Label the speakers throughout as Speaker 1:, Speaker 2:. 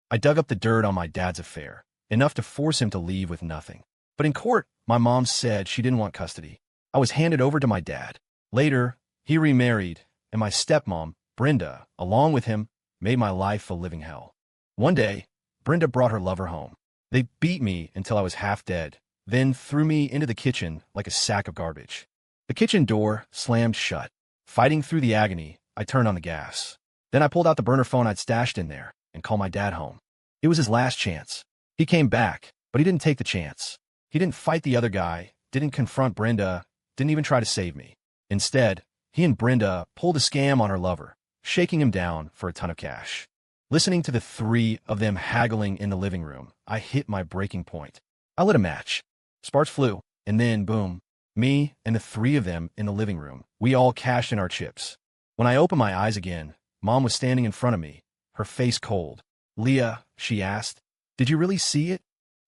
Speaker 1: I dug up the dirt on my dad's affair, enough to force him to leave with nothing. But in court, my mom said she didn't want custody. I was handed over to my dad. Later, he remarried, and my stepmom, Brenda, along with him, made my life a living hell. One day, Brenda brought her lover home. They beat me until I was half dead, then threw me into the kitchen like a sack of garbage. The kitchen door slammed shut. Fighting through the agony, I turned on the gas. Then I pulled out the burner phone I'd stashed in there and called my dad home. It was his last chance. He came back, but he didn't take the chance. He didn't fight the other guy, didn't confront Brenda, didn't even try to save me. Instead, he and Brenda pulled a scam on her lover, shaking him down for a ton of cash. Listening to the three of them haggling in the living room, I hit my breaking point. I lit a match. Sparks flew, and then, boom, me and the three of them in the living room. We all cashed in our chips. When I opened my eyes again, Mom was standing in front of me, her face cold. "Leah," she asked, "did you really see it?"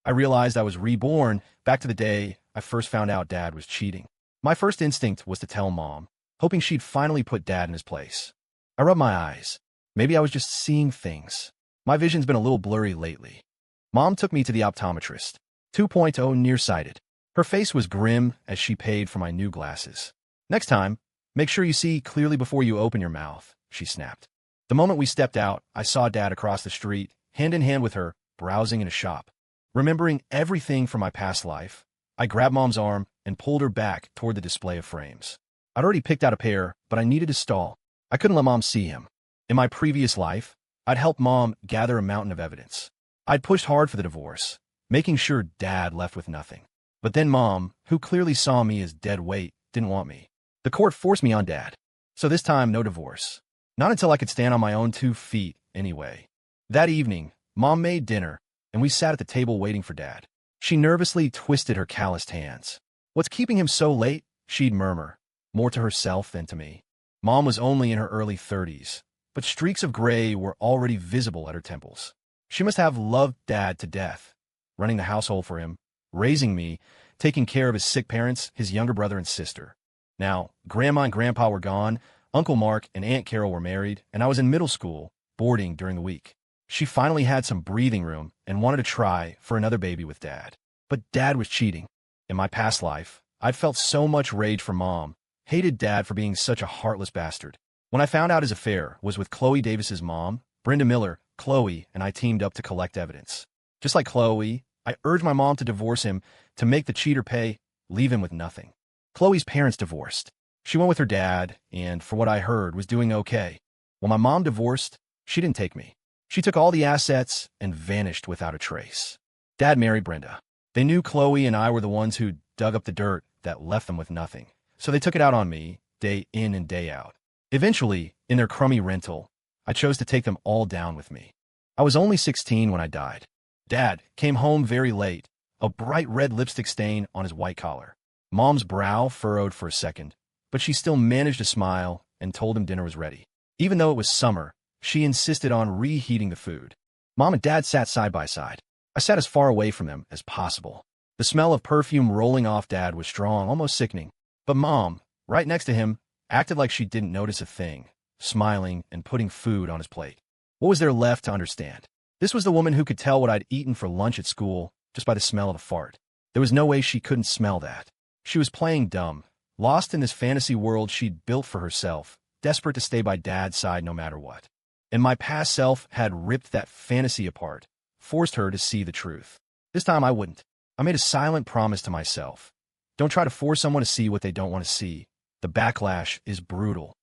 Speaker 1: I realized I was reborn, back to the day I first found out Dad was cheating. My first instinct was to tell Mom, hoping she'd finally put Dad in his place. I rubbed my eyes. Maybe I was just seeing things. My vision's been a little blurry lately. Mom took me to the optometrist, 2.0 nearsighted. Her face was grim as she paid for my new glasses. "Next time, make sure you see clearly before you open your mouth," she snapped. The moment we stepped out, I saw Dad across the street, hand in hand with her, browsing in a shop. Remembering everything from my past life, I grabbed Mom's arm and pulled her back toward the display of frames. I'd already picked out a pair, but I needed to stall. I couldn't let Mom see him. In my previous life, I'd helped Mom gather a mountain of evidence. I'd pushed hard for the divorce, making sure Dad left with nothing. But then Mom, who clearly saw me as dead weight, didn't want me. The court forced me on Dad. So this time, no divorce. Not until I could stand on my own 2 feet, anyway. That evening, Mom made dinner, and we sat at the table waiting for Dad. She nervously twisted her calloused hands. "What's keeping him so late?" she'd murmur, more to herself than to me. Mom was only in her early 30s, but streaks of gray were already visible at her temples. She must have loved Dad to death, running the household for him, raising me, taking care of his sick parents, his younger brother and sister. Now, Grandma and Grandpa were gone, Uncle Mark and Aunt Carol were married, and I was in middle school, boarding during the week. She finally had some breathing room and wanted to try for another baby with Dad. But Dad was cheating. In my past life, I'd felt so much rage for Mom, hated Dad for being such a heartless bastard. When I found out his affair was with Chloe Davis's mom, Brenda Miller, Chloe and I teamed up to collect evidence. Just like Chloe, I urged my mom to divorce him, to make the cheater pay, leave him with nothing. Chloe's parents divorced. She went with her dad, and for what I heard, was doing okay. When my mom divorced, she didn't take me. She took all the assets and vanished without a trace. Dad married Brenda. They knew Chloe and I were the ones who dug up the dirt that left them with nothing, so they took it out on me, day in and day out. Eventually, in their crummy rental, I chose to take them all down with me. I was only 16 when I died. Dad came home very late, a bright red lipstick stain on his white collar. Mom's brow furrowed for a second, but she still managed to smile and told him dinner was ready. Even though it was summer, she insisted on reheating the food. Mom and Dad sat side by side. I sat as far away from them as possible. The smell of perfume rolling off Dad was strong, almost sickening. But Mom, right next to him, acted like she didn't notice a thing, smiling and putting food on his plate. What was there left to understand? This was the woman who could tell what I'd eaten for lunch at school just by the smell of a fart. There was no way she couldn't smell that. She was playing dumb, lost in this fantasy world she'd built for herself, desperate to stay by Dad's side no matter what. And my past self had ripped that fantasy apart, forced her to see the truth. This time I wouldn't. I made a silent promise to myself. Don't try to force someone to see what they don't want to see. The backlash is brutal.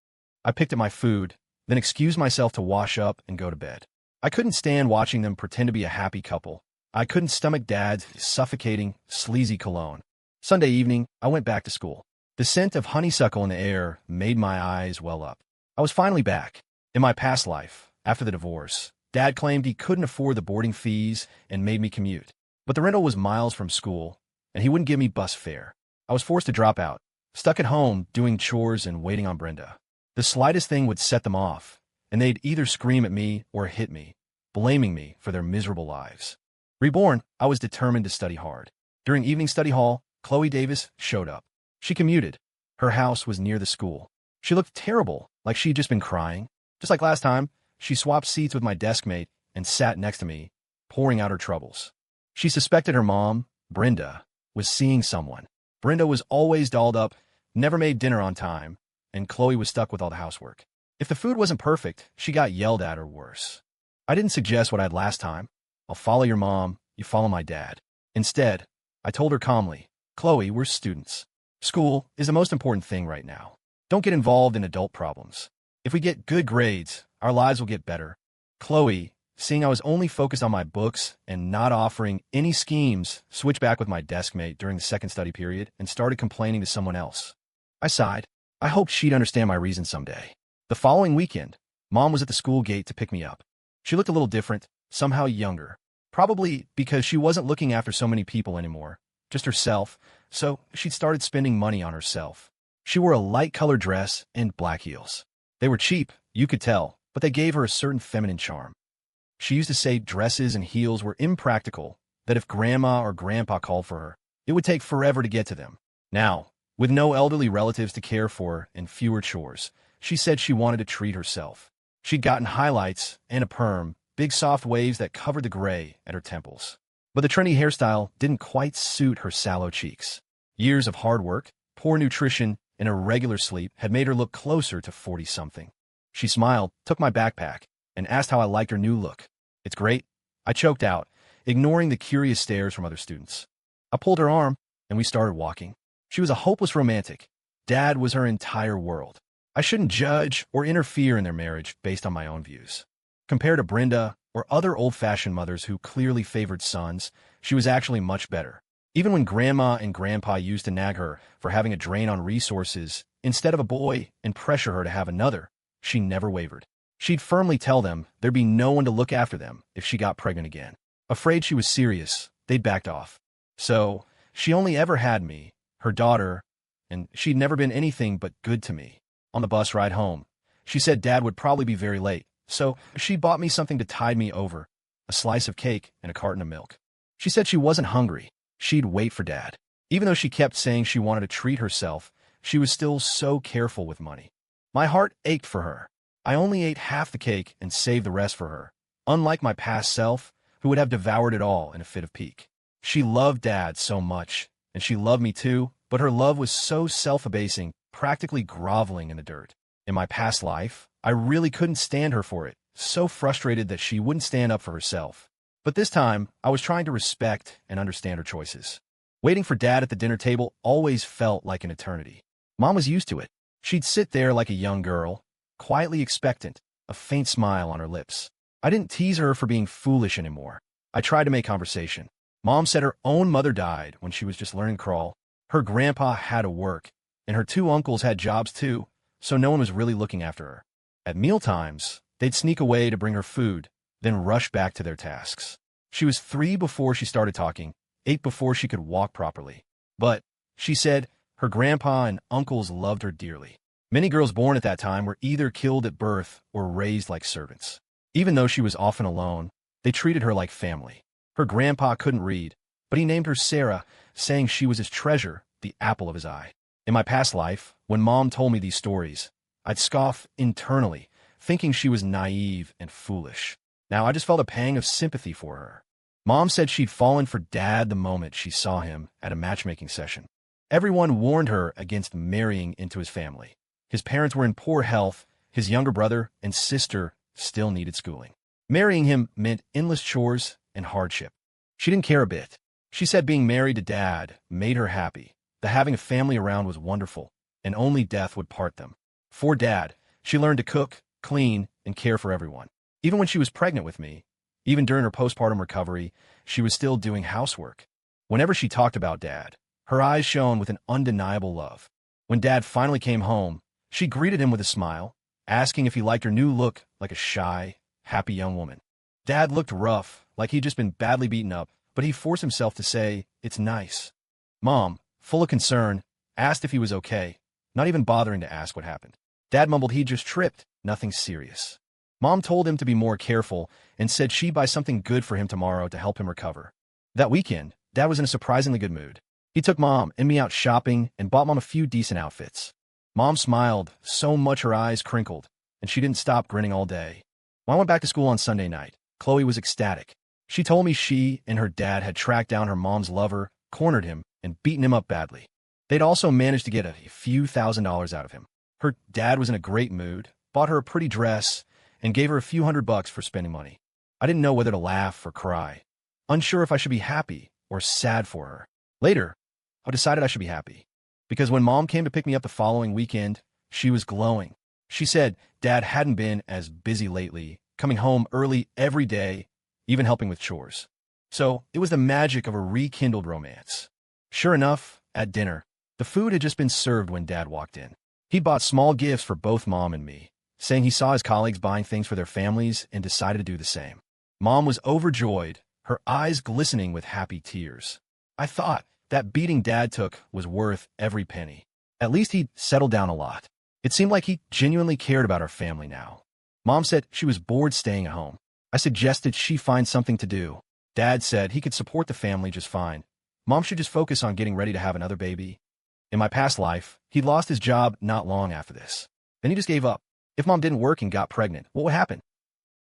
Speaker 1: I picked at my food, then excused myself to wash up and go to bed. I couldn't stand watching them pretend to be a happy couple. I couldn't stomach Dad's suffocating, sleazy cologne. Sunday evening, I went back to school. The scent of honeysuckle in the air made my eyes well up. I was finally back. In my past life, after the divorce, Dad claimed he couldn't afford the boarding fees and made me commute. But the rental was miles from school, and he wouldn't give me bus fare. I was forced to drop out, stuck at home doing chores and waiting on Brenda. The slightest thing would set them off, and they'd either scream at me or hit me, blaming me for their miserable lives. Reborn, I was determined to study hard. During evening study hall, Chloe Davis showed up. She commuted. Her house was near the school. She looked terrible, like she'd just been crying. Just like last time, she swapped seats with my desk mate and sat next to me, pouring out her troubles. She suspected her mom, Brenda, was seeing someone. Brenda was always dolled up, never made dinner on time, and Chloe was stuck with all the housework. If the food wasn't perfect, she got yelled at or worse. I didn't suggest what I had last time. I'll follow your mom, you follow my dad. Instead, I told her calmly, Chloe, we're students. School is the most important thing right now. Don't get involved in adult problems. If we get good grades, our lives will get better. Chloe, seeing I was only focused on my books and not offering any schemes, switched back with my desk mate during the second study period and started complaining to someone else. I sighed. I hoped she'd understand my reason someday. The following weekend, Mom was at the school gate to pick me up. She looked a little different, somehow younger. Probably because she wasn't looking after so many people anymore, just herself, so she'd started spending money on herself. She wore a light-colored dress and black heels. They were cheap, you could tell, but they gave her a certain feminine charm. She used to say dresses and heels were impractical, that if Grandma or Grandpa called for her, it would take forever to get to them. Now, with no elderly relatives to care for and fewer chores, she said she wanted to treat herself. She'd gotten highlights and a perm, big soft waves that covered the gray at her temples. But the trendy hairstyle didn't quite suit her sallow cheeks. Years of hard work, poor nutrition, and irregular sleep had made her look closer to 40-something. She smiled, took my backpack, and asked how I liked her new look. It's great, I choked out, ignoring the curious stares from other students. I pulled her arm, and we started walking. She was a hopeless romantic. Dad was her entire world. I shouldn't judge or interfere in their marriage based on my own views. Compared to Brenda or other old-fashioned mothers who clearly favored sons, she was actually much better. Even when Grandma and Grandpa used to nag her for having a drain on resources instead of a boy and pressure her to have another, she never wavered. She'd firmly tell them there'd be no one to look after them if she got pregnant again. Afraid she was serious, they'd backed off. So, she only ever had me, her daughter, and she'd never been anything but good to me. On the bus ride home, she said Dad would probably be very late, so she bought me something to tide me over, a slice of cake and a carton of milk. She said she wasn't hungry. She'd wait for Dad. Even though she kept saying she wanted to treat herself, she was still so careful with money. My heart ached for her. I only ate half the cake and saved the rest for her, unlike my past self, who would have devoured it all in a fit of pique. She loved Dad so much, and she loved me too, but her love was so self-abasing, practically groveling in the dirt. In my past life, I really couldn't stand her for it, so frustrated that she wouldn't stand up for herself. But this time, I was trying to respect and understand her choices. Waiting for Dad at the dinner table always felt like an eternity. Mom was used to it. She'd sit there like a young girl, quietly expectant, a faint smile on her lips. I didn't tease her for being foolish anymore. I tried to make conversation. Mom said her own mother died when she was just learning to crawl. Her grandpa had to work, and her two uncles had jobs too, so no one was really looking after her. At mealtimes, they'd sneak away to bring her food, then rush back to their tasks. She was 3 before she started talking, 8 before she could walk properly. But, she said, her grandpa and uncles loved her dearly. Many girls born at that time were either killed at birth or raised like servants. Even though she was often alone, they treated her like family. Her grandpa couldn't read, but he named her Sarah, saying she was his treasure, the apple of his eye. In my past life, when Mom told me these stories, I'd scoff internally, thinking she was naive and foolish. Now I just felt a pang of sympathy for her. Mom said she'd fallen for Dad the moment she saw him at a matchmaking session. Everyone warned her against marrying into his family. His parents were in poor health, his younger brother and sister still needed schooling. Marrying him meant endless chores and hardship. She didn't care a bit. She said being married to Dad made her happy. The having a family around was wonderful, and only death would part them. For Dad, she learned to cook, clean, and care for everyone. Even when she was pregnant with me, even during her postpartum recovery, she was still doing housework. Whenever she talked about Dad, her eyes shone with an undeniable love. When Dad finally came home, she greeted him with a smile, asking if he liked her new look like a shy, happy young woman. Dad looked rough, like he'd just been badly beaten up, but he forced himself to say, "It's nice." Mom, full of concern, asked if he was okay, not even bothering to ask what happened. Dad mumbled he just tripped, nothing serious. Mom told him to be more careful and said she'd buy something good for him tomorrow to help him recover. That weekend, Dad was in a surprisingly good mood. He took Mom and me out shopping and bought Mom a few decent outfits. Mom smiled, so much her eyes crinkled, and she didn't stop grinning all day. When I went back to school on Sunday night, Chloe was ecstatic. She told me she and her dad had tracked down her mom's lover, cornered him, and beaten him up badly. They'd also managed to get a few $1,000s out of him. Her dad was in a great mood, bought her a pretty dress, and gave her a few $100 for spending money. I didn't know whether to laugh or cry, unsure if I should be happy or sad for her. Later, I decided I should be happy, because when Mom came to pick me up the following weekend, she was glowing. She said Dad hadn't been as busy lately, coming home early every day, even helping with chores. So it was the magic of a rekindled romance. Sure enough, at dinner, the food had just been served when Dad walked in. He bought small gifts for both Mom and me, saying he saw his colleagues buying things for their families and decided to do the same. Mom was overjoyed, her eyes glistening with happy tears. I thought that beating Dad took was worth every penny. At least he'd settled down a lot. It seemed like he genuinely cared about our family now. Mom said she was bored staying at home. I suggested she find something to do. Dad said he could support the family just fine. Mom should just focus on getting ready to have another baby. In my past life, he'd lost his job not long after this. Then he just gave up. If Mom didn't work and got pregnant, what would happen?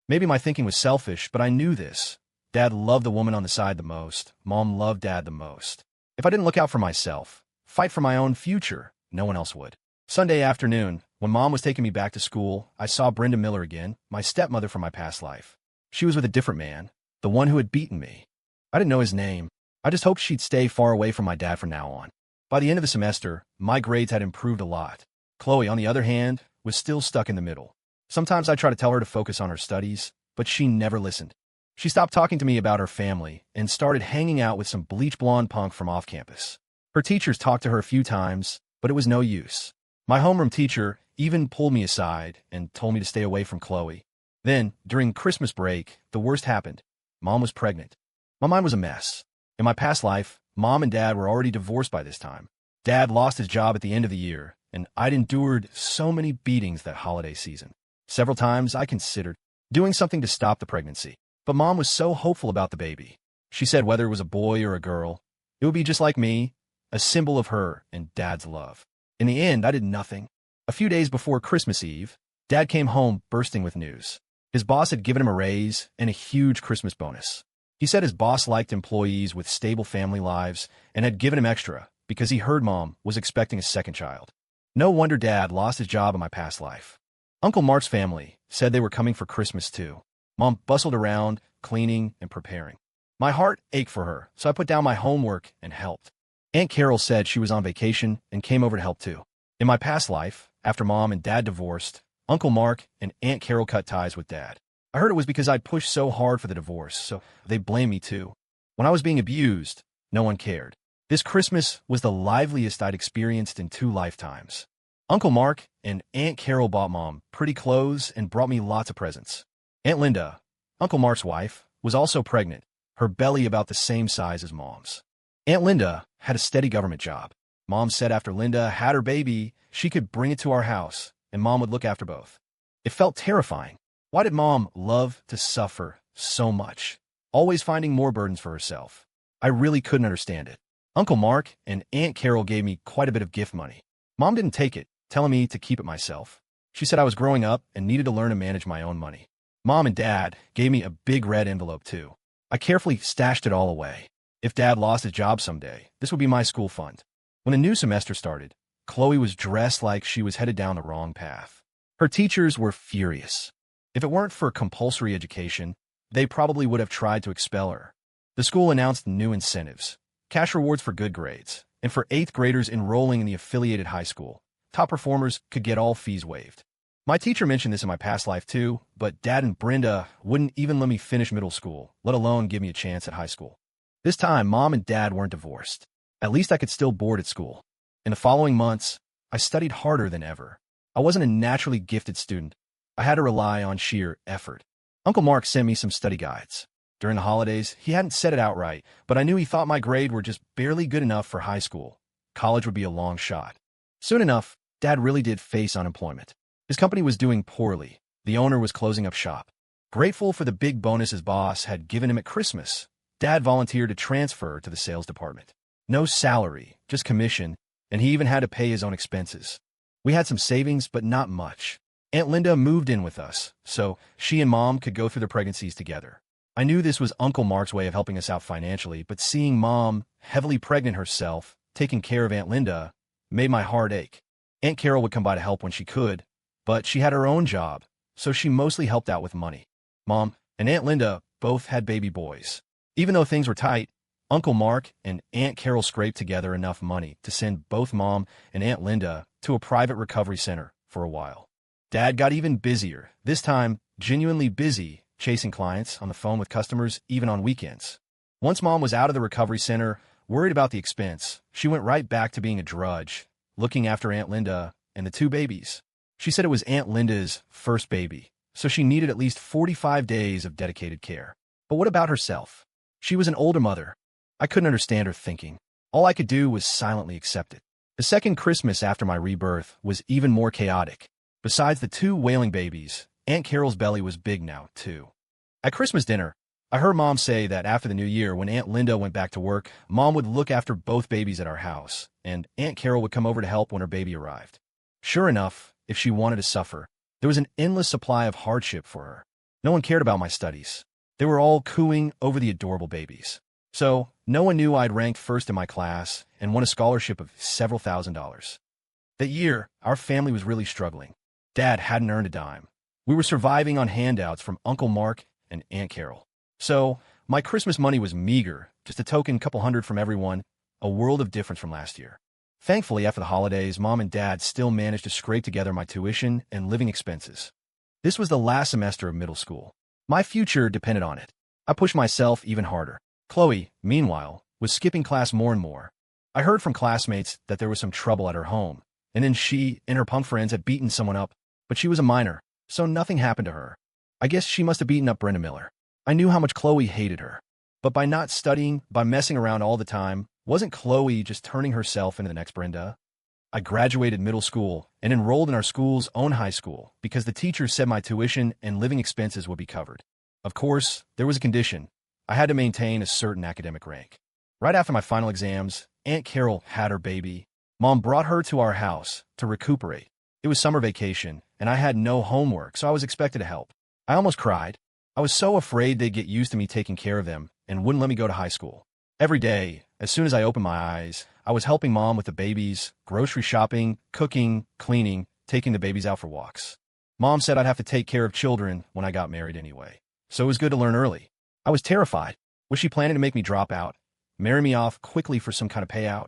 Speaker 1: Maybe my thinking was selfish, but I knew this. Dad loved the woman on the side the most. Mom loved Dad the most. If I didn't look out for myself, fight for my own future, no one else would. Sunday afternoon, when Mom was taking me back to school, I saw Brenda Miller again, my stepmother from my past life. She was with a different man, the one who had beaten me. I didn't know his name. I just hoped she'd stay far away from my dad from now on. By the end of the semester, my grades had improved a lot. Chloe, on the other hand, was still stuck in the middle. Sometimes I tried to tell her to focus on her studies, but she never listened. She stopped talking to me about her family and started hanging out with some bleach blonde punk from off campus. Her teachers talked to her a few times, but it was no use. My homeroom teacher even pulled me aside and told me to stay away from Chloe. Then, during Christmas break, the worst happened. Mom was pregnant. My mind was a mess. In my past life, Mom and Dad were already divorced by this time. Dad lost his job at the end of the year, and I'd endured so many beatings that holiday season. Several times I considered doing something to stop the pregnancy, but Mom was so hopeful about the baby. She said whether it was a boy or a girl, it would be just like me, a symbol of her and Dad's love. In the end, I did nothing. A few days before Christmas Eve, Dad came home bursting with news. His boss had given him a raise and a huge Christmas bonus. He said his boss liked employees with stable family lives and had given him extra because he heard Mom was expecting a second child. No wonder Dad lost his job in my past life. Uncle Mark's family said they were coming for Christmas too. Mom bustled around, cleaning and preparing. My heart ached for her, so I put down my homework and helped. Aunt Carol said she was on vacation and came over to help too. In my past life, after Mom and Dad divorced, Uncle Mark and Aunt Carol cut ties with Dad. I heard it was because I'd pushed so hard for the divorce, so they blamed me too. When I was being abused, no one cared. This Christmas was the liveliest I'd experienced in 2 lifetimes. Uncle Mark and Aunt Carol bought Mom pretty clothes and brought me lots of presents. Aunt Linda, Uncle Mark's wife, was also pregnant, her belly about the same size as Mom's. Aunt Linda had a steady government job. Mom said after Linda had her baby, she could bring it to our house, and Mom would look after both. It felt terrifying. Why did Mom love to suffer so much, always finding more burdens for herself? I really couldn't understand it. Uncle Mark and Aunt Carol gave me quite a bit of gift money. Mom didn't take it, telling me to keep it myself. She said I was growing up and needed to learn to manage my own money. Mom and Dad gave me a big red envelope too. I carefully stashed it all away. If Dad lost his job someday, this would be my school fund. When the new semester started, Chloe was dressed like she was headed down the wrong path. Her teachers were furious. If it weren't for compulsory education, they probably would have tried to expel her. The school announced new incentives, cash rewards for good grades, and for 8th graders enrolling in the affiliated high school, top performers could get all fees waived. My teacher mentioned this in my past life too, but Dad and Brenda wouldn't even let me finish middle school, let alone give me a chance at high school. This time, Mom and Dad weren't divorced. At least I could still board at school. In the following months, I studied harder than ever. I wasn't a naturally gifted student. I had to rely on sheer effort. Uncle Mark sent me some study guides. During the holidays, he hadn't said it outright, but I knew he thought my grade were just barely good enough for high school. College would be a long shot. Soon enough, Dad really did face unemployment. His company was doing poorly. The owner was closing up shop. Grateful for the big bonus his boss had given him at Christmas, Dad volunteered to transfer to the sales department. No salary, just commission, and he even had to pay his own expenses. We had some savings, but not much. Aunt Linda moved in with us, so she and Mom could go through the pregnancies together. I knew this was Uncle Mark's way of helping us out financially, but seeing Mom, heavily pregnant herself, taking care of Aunt Linda, made my heart ache. Aunt Carol would come by to help when she could, but she had her own job, so she mostly helped out with money. Mom and Aunt Linda both had baby boys. Even though things were tight, Uncle Mark and Aunt Carol scraped together enough money to send both Mom and Aunt Linda to a private recovery center for a while. Dad got even busier, this time genuinely busy, chasing clients on the phone with customers even on weekends. Once Mom was out of the recovery center, worried about the expense, she went right back to being a drudge, looking after Aunt Linda and the two babies. She said it was Aunt Linda's first baby, so she needed at least 45 days of dedicated care. But what about herself? She was an older mother. I couldn't understand her thinking. All I could do was silently accept it. The second Christmas after my rebirth was even more chaotic. Besides the two wailing babies, Aunt Carol's belly was big now, too. At Christmas dinner, I heard Mom say that after the new year, when Aunt Linda went back to work, Mom would look after both babies at our house, and Aunt Carol would come over to help when her baby arrived. Sure enough, if she wanted to suffer, there was an endless supply of hardship for her. No one cared about my studies. They were all cooing over the adorable babies. So, no one knew I'd ranked first in my class and won a scholarship of several $1,000s. That year, our family was really struggling. Dad hadn't earned a dime. We were surviving on handouts from Uncle Mark and Aunt Carol. So, my Christmas money was meager, just a token couple hundred from everyone, a world of difference from last year. Thankfully, after the holidays, Mom and Dad still managed to scrape together my tuition and living expenses. This was the last semester of middle school. My future depended on it. I pushed myself even harder. Chloe, meanwhile, was skipping class more and more. I heard from classmates that there was some trouble at her home, and then she and her punk friends had beaten someone up, but she was a minor, so nothing happened to her. I guess she must have beaten up Brenda Miller. I knew how much Chloe hated her. But by not studying, by messing around all the time, wasn't Chloe just turning herself into the next Brenda? I graduated middle school and enrolled in our school's own high school because the teachers said my tuition and living expenses would be covered. Of course, there was a condition. I had to maintain a certain academic rank. Right after my final exams, Aunt Carol had her baby. Mom brought her to our house to recuperate. It was summer vacation, and I had no homework, so I was expected to help. I almost cried. I was so afraid they'd get used to me taking care of them and wouldn't let me go to high school. Every day, as soon as I opened my eyes, I was helping Mom with the babies, grocery shopping, cooking, cleaning, taking the babies out for walks. Mom said I'd have to take care of children when I got married anyway, so it was good to learn early. I was terrified. Was she planning to make me drop out, marry me off quickly for some kind of payout?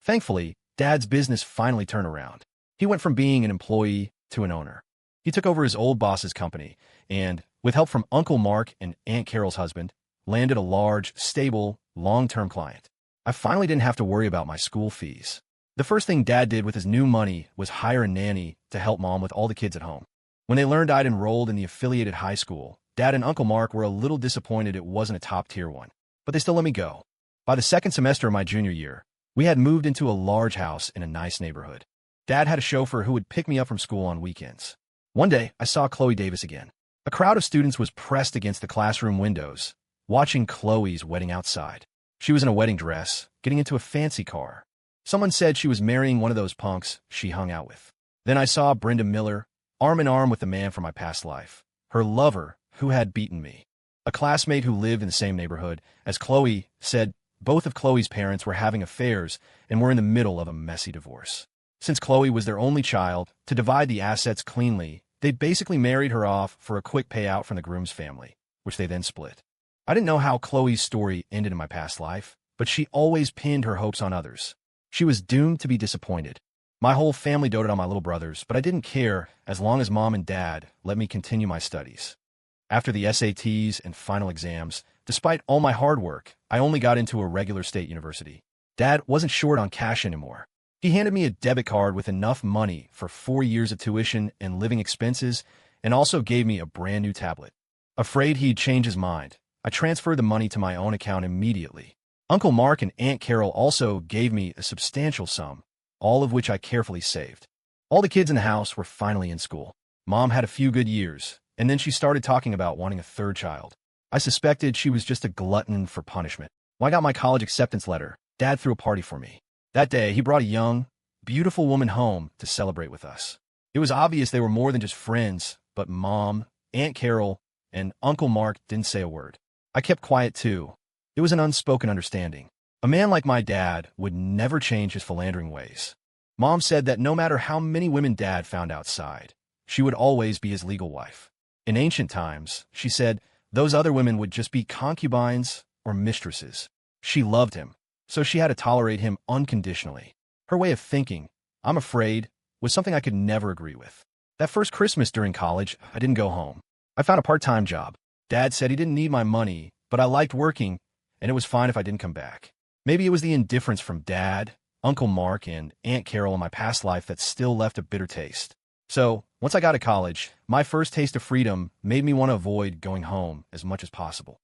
Speaker 1: Thankfully, Dad's business finally turned around. He went from being an employee to an owner. He took over his old boss's company and, with help from Uncle Mark and Aunt Carol's husband, landed a large, stable, long-term client. I finally didn't have to worry about my school fees. The first thing Dad did with his new money was hire a nanny to help Mom with all the kids at home. When they learned I'd enrolled in the affiliated high school, Dad and Uncle Mark were a little disappointed it wasn't a top-tier one, but they still let me go. By the second semester of my junior year, we had moved into a large house in a nice neighborhood. Dad had a chauffeur who would pick me up from school on weekends. One day, I saw Chloe Davis again. A crowd of students was pressed against the classroom windows, watching Chloe's wedding outside. She was in a wedding dress, getting into a fancy car. Someone said she was marrying one of those punks she hung out with. Then I saw Brenda Miller, arm in arm with the man from my past life, her lover, who had beaten me. A classmate who lived in the same neighborhood, as Chloe said, both of Chloe's parents were having affairs and were in the middle of a messy divorce. Since Chloe was their only child, to divide the assets cleanly, they basically married her off for a quick payout from the groom's family, which they then split. I didn't know how Chloe's story ended in my past life, but she always pinned her hopes on others. She was doomed to be disappointed. My whole family doted on my little brothers, but I didn't care as long as Mom and Dad let me continue my studies. After the SATs and final exams, despite all my hard work, I only got into a regular state university. Dad wasn't short on cash anymore. He handed me a debit card with enough money for 4 years of tuition and living expenses, and also gave me a brand new tablet. Afraid he'd change his mind, I transferred the money to my own account immediately. Uncle Mark and Aunt Carol also gave me a substantial sum, all of which I carefully saved. All the kids in the house were finally in school. Mom had a few good years, and then she started talking about wanting a third child. I suspected she was just a glutton for punishment. When I got my college acceptance letter, Dad threw a party for me. That day, he brought a young, beautiful woman home to celebrate with us. It was obvious they were more than just friends, but Mom, Aunt Carol, and Uncle Mark didn't say a word. I kept quiet too. It was an unspoken understanding. A man like my dad would never change his philandering ways. Mom said that no matter how many women Dad found outside, she would always be his legal wife. In ancient times, she said, those other women would just be concubines or mistresses. She loved him, so she had to tolerate him unconditionally. Her way of thinking, I'm afraid, was something I could never agree with. That first Christmas during college, I didn't go home. I found a part-time job. Dad said he didn't need my money, but I liked working, and it was fine if I didn't come back. Maybe it was the indifference from Dad, Uncle Mark, and Aunt Carol in my past life that still left a bitter taste. So, once I got to college, my first taste of freedom made me want to avoid going home as much as possible.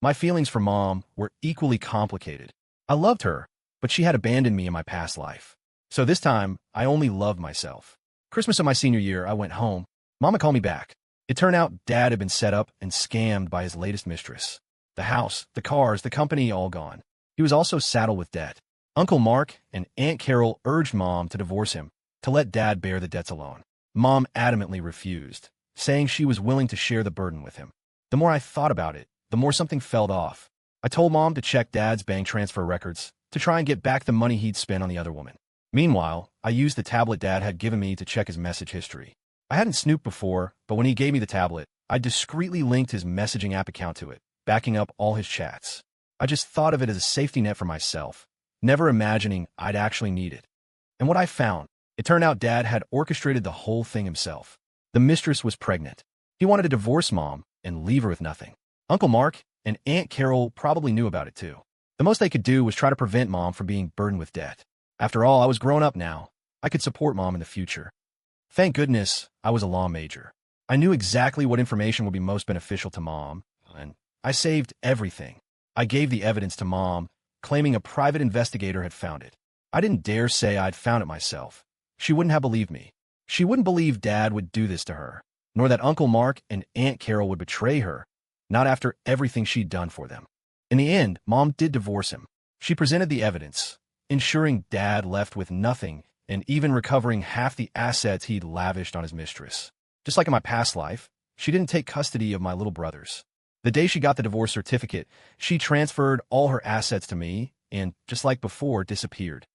Speaker 1: My feelings for Mom were equally complicated. I loved her, but she had abandoned me in my past life. So this time, I only loved myself. Christmas of my senior year, I went home. Mama called me back. It turned out Dad had been set up and scammed by his latest mistress. The house, the cars, the company, all gone. He was also saddled with debt. Uncle Mark and Aunt Carol urged Mom to divorce him, to let Dad bear the debts alone. Mom adamantly refused, saying she was willing to share the burden with him. The more I thought about it, the more something felt off. I told Mom to check Dad's bank transfer records to try and get back the money he'd spent on the other woman. Meanwhile, I used the tablet Dad had given me to check his message history. I hadn't snooped before, but when he gave me the tablet, I discreetly linked his messaging app account to it, backing up all his chats. I just thought of it as a safety net for myself, never imagining I'd actually need it. And what I found, it turned out Dad had orchestrated the whole thing himself. The mistress was pregnant. He wanted to divorce Mom and leave her with nothing. Uncle Mark and Aunt Carol probably knew about it too. The most they could do was try to prevent Mom from being burdened with debt. After all, I was grown up now. I could support Mom in the future. Thank goodness I was a law major. I knew exactly what information would be most beneficial to Mom, and I saved everything. I gave the evidence to Mom, claiming a private investigator had found it. I didn't dare say I'd found it myself. She wouldn't have believed me. She wouldn't believe Dad would do this to her, nor that Uncle Mark and Aunt Carol would betray her, not after everything she'd done for them. In the end, Mom did divorce him. She presented the evidence, ensuring Dad left with nothing and even recovering half the assets he'd lavished on his mistress. Just like in my past life, she didn't take custody of my little brothers. The day she got the divorce certificate, she transferred all her assets to me and, just like before, disappeared.